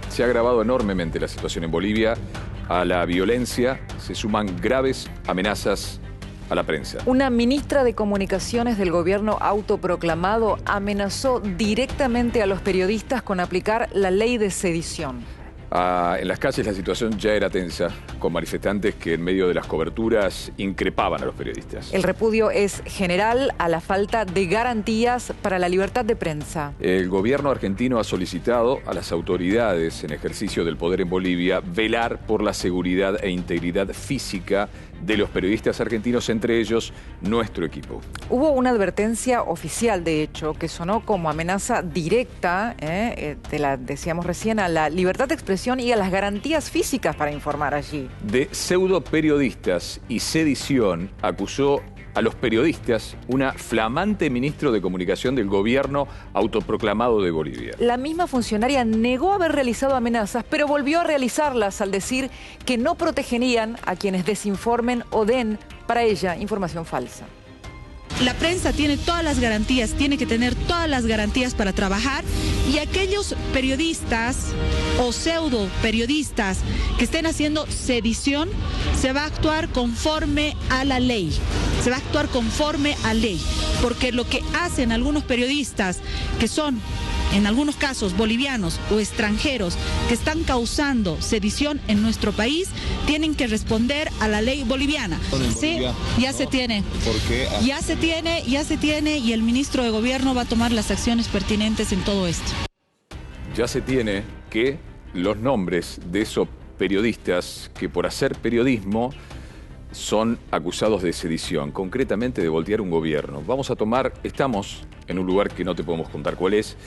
Se ha agravado enormemente la situación en Bolivia. A la violencia se suman graves amenazas a la prensa. Una ministra de Comunicaciones del gobierno autoproclamado amenazó directamente a los periodistas con aplicar la ley de sedición. En las calles la situación ya era tensa, con manifestantes que en medio de las coberturas increpaban a los periodistas. El repudio es general a la falta de garantías para la libertad de prensa. El gobierno argentino ha solicitado a las autoridades en ejercicio del poder en Bolivia velar por la seguridad e integridad física de los periodistas argentinos, entre ellos nuestro equipo. Hubo una advertencia oficial, de hecho, que sonó como amenaza directa, decíamos recién, a la libertad de expresión y a las garantías físicas para informar allí. De pseudo periodistas y sedición acusó a los periodistas una flamante ministro de Comunicación del gobierno autoproclamado de Bolivia. La misma funcionaria negó haber realizado amenazas, pero volvió a realizarlas al decir que no protegerían a quienes desinformen o den, para ella, información falsa. La prensa tiene todas las garantías, tiene que tener todas las garantías para trabajar, y aquellos periodistas o pseudo periodistas que estén haciendo sedición, se va a actuar conforme a la ley. Se va a actuar conforme a ley, porque lo que hacen algunos periodistas que son, en algunos casos, bolivianos o extranjeros que están causando sedición en nuestro país, tienen que responder a la ley boliviana. Sí, ya se tiene. ¿Por qué? Ya se tiene, y el ministro de Gobierno va a tomar las acciones pertinentes en todo esto. Ya se tiene que los nombres de esos periodistas que por hacer periodismo son acusados de sedición, concretamente de voltear un gobierno. Estamos en un lugar que no te podemos contar cuál es,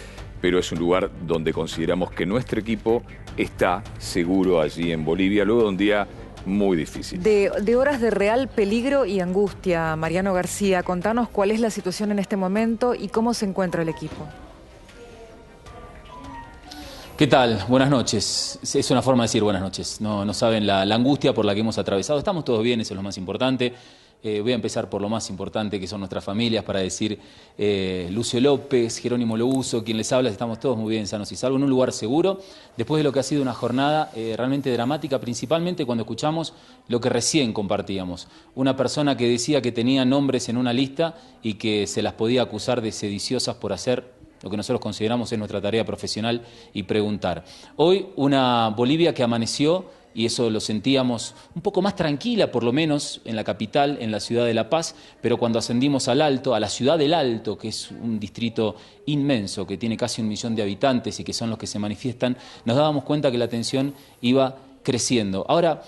pero es un lugar donde consideramos que nuestro equipo está seguro allí en Bolivia, luego de un día muy difícil. De horas de real peligro y angustia, Mariano García, contanos cuál es la situación en este momento y cómo se encuentra el equipo. ¿Qué tal? Buenas noches. Es una forma de decir buenas noches. No saben la angustia por la que hemos atravesado. Estamos todos bien, eso es lo más importante. Voy a empezar por lo más importante, que son nuestras familias, para decir Lucio López, Jerónimo Louso, quien les habla, estamos todos muy bien, sanos y salvos, en un lugar seguro, después de lo que ha sido una jornada realmente dramática, principalmente cuando escuchamos lo que recién compartíamos. Una persona que decía que tenía nombres en una lista y que se las podía acusar de sediciosas por hacer lo que nosotros consideramos es nuestra tarea profesional y preguntar. Hoy una Bolivia que amaneció, y eso lo sentíamos un poco más tranquila, por lo menos en la capital, en la ciudad de La Paz, pero cuando ascendimos al Alto, a la ciudad del Alto, que es un distrito inmenso, que tiene casi 1 millón de habitantes y que son los que se manifiestan, nos dábamos cuenta que la tensión iba creciendo. Ahora,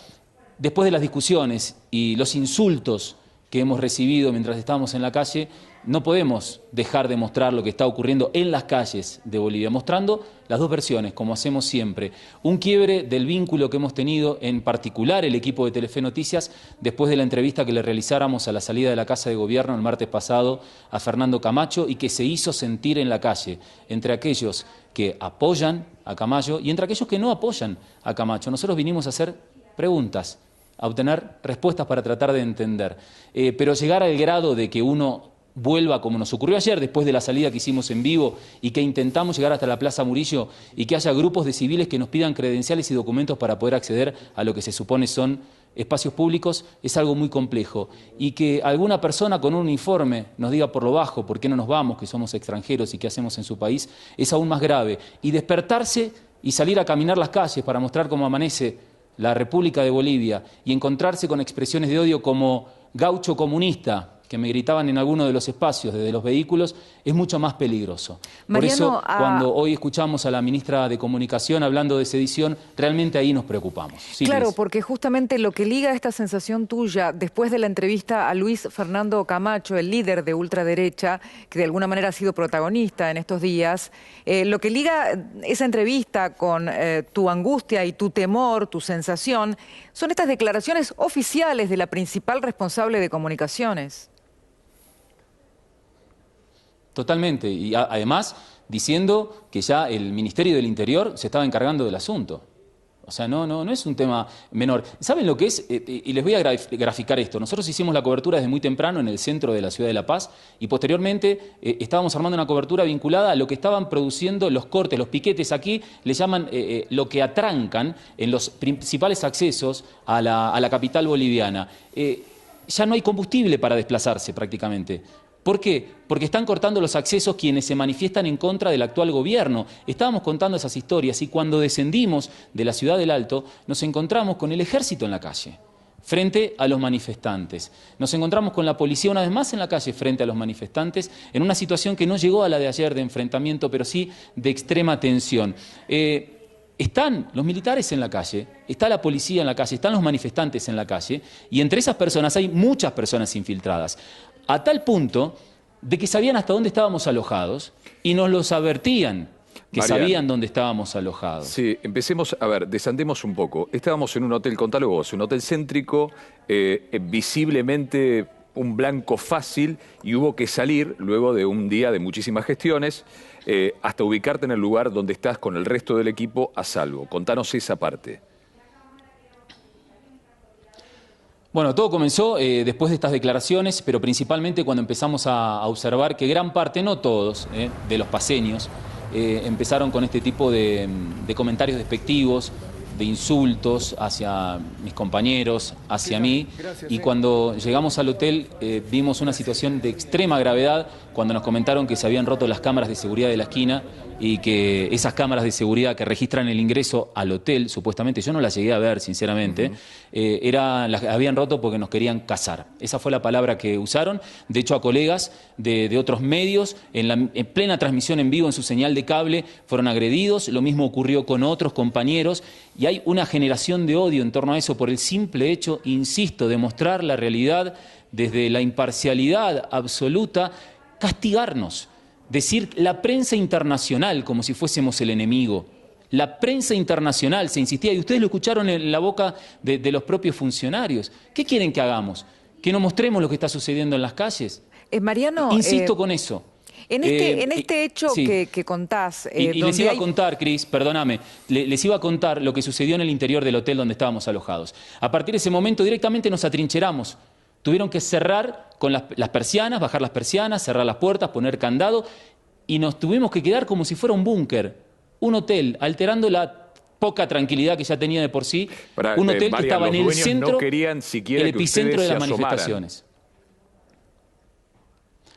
después de las discusiones y los insultos que hemos recibido mientras estábamos en la calle, no podemos dejar de mostrar lo que está ocurriendo en las calles de Bolivia, mostrando las dos versiones, como hacemos siempre. Un quiebre del vínculo que hemos tenido, en particular el equipo de Telefe Noticias, después de la entrevista que le realizáramos a la salida de la Casa de Gobierno el martes pasado a Fernando Camacho, y que se hizo sentir en la calle, entre aquellos que apoyan a Camacho y entre aquellos que no apoyan a Camacho. Nosotros vinimos a hacer preguntas, a obtener respuestas para tratar de entender. Pero llegar al grado de que uno vuelva, como nos ocurrió ayer, después de la salida que hicimos en vivo y que intentamos llegar hasta la Plaza Murillo, y que haya grupos de civiles que nos pidan credenciales y documentos para poder acceder a lo que se supone son espacios públicos, es algo muy complejo. Y que alguna persona con un uniforme nos diga por lo bajo por qué no nos vamos, que somos extranjeros y qué hacemos en su país, es aún más grave. Y despertarse y salir a caminar las calles para mostrar cómo amanece la República de Bolivia y encontrarse con expresiones de odio como gaucho comunista, que me gritaban en alguno de los espacios desde los vehículos, es mucho más peligroso. Mariano, por eso, cuando hoy escuchamos a la ministra de Comunicación hablando de sedición, realmente ahí nos preocupamos. Sí, claro, Liz. porque justamente lo que liga esta sensación tuya, después de la entrevista a Luis Fernando Camacho, el líder de ultraderecha, que de alguna manera ha sido protagonista en estos días, lo que liga esa entrevista con tu angustia y tu temor, tu sensación, son estas declaraciones oficiales de la principal responsable de comunicaciones. Totalmente, y además diciendo que ya el Ministerio del Interior se estaba encargando del asunto. O sea, no es un tema menor. ¿Saben lo que es? Y les voy a graficar esto. Nosotros hicimos la cobertura desde muy temprano en el centro de la ciudad de La Paz y posteriormente estábamos armando una cobertura vinculada a lo que estaban produciendo los cortes, los piquetes. Aquí le llaman lo que atrancan en los principales accesos a la capital boliviana. Ya no hay combustible para desplazarse prácticamente. ¿Por qué? Porque están cortando los accesos quienes se manifiestan en contra del actual gobierno. Estábamos contando esas historias y cuando descendimos de la ciudad del Alto nos encontramos con el ejército en la calle, frente a los manifestantes. Nos encontramos con la policía una vez más en la calle frente a los manifestantes, en una situación que no llegó a la de ayer de enfrentamiento, pero sí de extrema tensión. Están los militares en la calle, está la policía en la calle, están los manifestantes en la calle, y entre esas personas hay muchas personas infiltradas. A tal punto de que sabían hasta dónde estábamos alojados y nos los advertían que Marian, sabían dónde estábamos alojados. Sí, empecemos, a ver, desandemos un poco. Estábamos en un hotel, contalo vos, un hotel céntrico, visiblemente un blanco fácil, y hubo que salir luego de un día de muchísimas gestiones hasta ubicarte en el lugar donde estás con el resto del equipo a salvo. Contanos esa parte. Bueno, todo comenzó después de estas declaraciones, pero principalmente cuando empezamos a observar que gran parte, no todos, de los paseños empezaron con este tipo de comentarios despectivos, de insultos hacia mis compañeros, hacia mí. Y cuando llegamos al hotel vimos una situación de extrema gravedad cuando nos comentaron que se habían roto las cámaras de seguridad de la esquina y que esas cámaras de seguridad que registran el ingreso al hotel, supuestamente, yo no las llegué a ver, sinceramente, las habían roto porque nos querían cazar. Esa fue la palabra que usaron. De hecho, a colegas de otros medios, en plena transmisión en vivo, en su señal de cable, fueron agredidos. Lo mismo ocurrió con otros compañeros. Y hay una generación de odio en torno a eso por el simple hecho, insisto, de mostrar la realidad desde la imparcialidad absoluta, castigarnos. Decir la prensa internacional como si fuésemos el enemigo. La prensa internacional, se insistía, y ustedes lo escucharon en la boca de los propios funcionarios. ¿Qué quieren que hagamos? ¿Que no mostremos lo que está sucediendo en las calles? Mariano, insisto con eso. En este hecho sí. que contás... Y les iba a contar, Cris, perdóname, les iba a contar lo que sucedió en el interior del hotel donde estábamos alojados. A partir de ese momento directamente nos atrincheramos. Tuvieron que cerrar con las persianas, bajar las persianas, cerrar las puertas, poner candado, y nos tuvimos que quedar como si fuera un búnker, un hotel, alterando la poca tranquilidad que ya tenía de por sí. Un hotel que estaba en el centro, no querían siquiera el epicentro de las manifestaciones.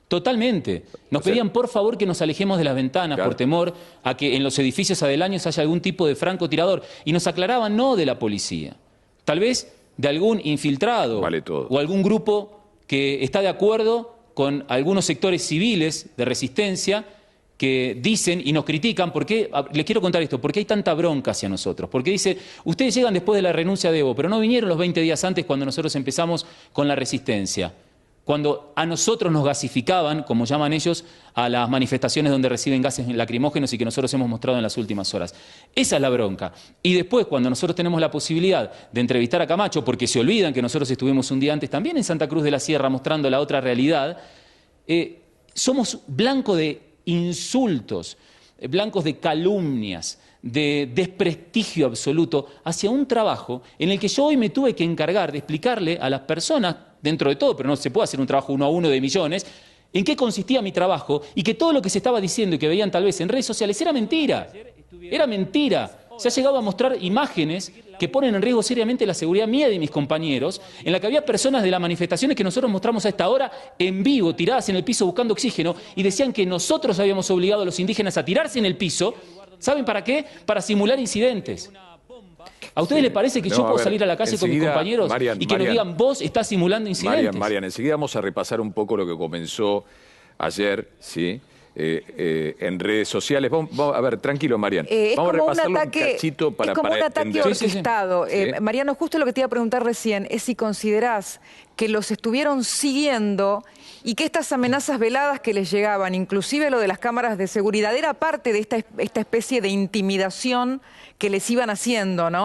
Totalmente. Nos pedían por favor que nos alejemos de las ventanas, claro, por temor a que en los edificios aledaños haya algún tipo de francotirador. Y nos aclaraban, no de la policía, tal vez de algún infiltrado, vale todo, o algún grupo que está de acuerdo con algunos sectores civiles de resistencia que dicen y nos critican. Porque les quiero contar esto, porque hay tanta bronca hacia nosotros, porque dice, ustedes llegan después de la renuncia de Evo, pero no vinieron los 20 días antes cuando nosotros empezamos con la resistencia, cuando a nosotros nos gasificaban, como llaman ellos, a las manifestaciones donde reciben gases lacrimógenos y que nosotros hemos mostrado en las últimas horas. Esa es la bronca. Y después, cuando nosotros tenemos la posibilidad de entrevistar a Camacho, porque se olvidan que nosotros estuvimos un día antes también en Santa Cruz de la Sierra mostrando la otra realidad, somos blanco de insultos, blancos de calumnias, de desprestigio absoluto hacia un trabajo en el que yo hoy me tuve que encargar de explicarle a las personas, dentro de todo, pero no se puede hacer un trabajo uno a uno de millones, en qué consistía mi trabajo y que todo lo que se estaba diciendo y que veían tal vez en redes sociales era mentira. Era mentira. Se ha llegado a mostrar imágenes que ponen en riesgo seriamente la seguridad mía y de mis compañeros, en la que había personas de las manifestaciones que nosotros mostramos a esta hora en vivo, tiradas en el piso buscando oxígeno, y decían que nosotros habíamos obligado a los indígenas a tirarse en el piso. ¿Saben para qué? Para simular incidentes. ¿A ustedes les parece que yo puedo salir a la calle con mis compañeros y que nos digan, vos estás simulando incidentes? Marian, enseguida vamos a repasar un poco lo que comenzó ayer, ¿sí? En redes sociales. Vamos a ver, tranquilo, Marian. Vamos a repasarlo un cachito para es como un ataque entender. orquestado. ¿Sí? Mariano, justo lo que te iba a preguntar recién es si considerás que los estuvieron siguiendo y que estas amenazas veladas que les llegaban, inclusive lo de las cámaras de seguridad, era parte de esta especie de intimidación que les iban haciendo, ¿no?